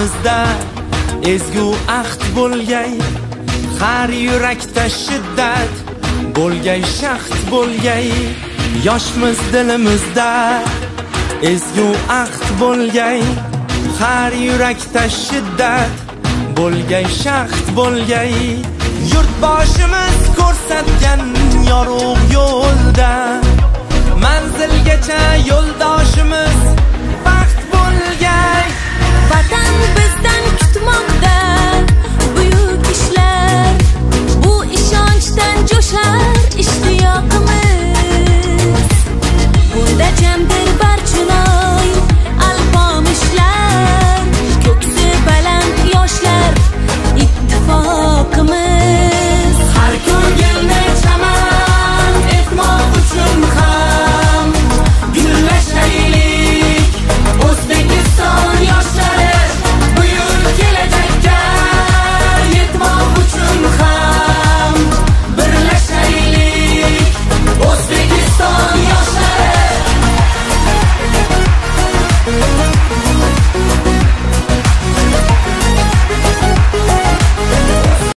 dilimizda ezgu ahd bo'lgay, har yurakda shiddat bo'lgay, shaxt bo'lgay. Yoshmiz dilimizda ezgu ahd bo'lgay, har yurakda shiddat bo'lgay, shaxt bo'lgay. Yurtboshimiz ko'rsatgan yorug' yo'lda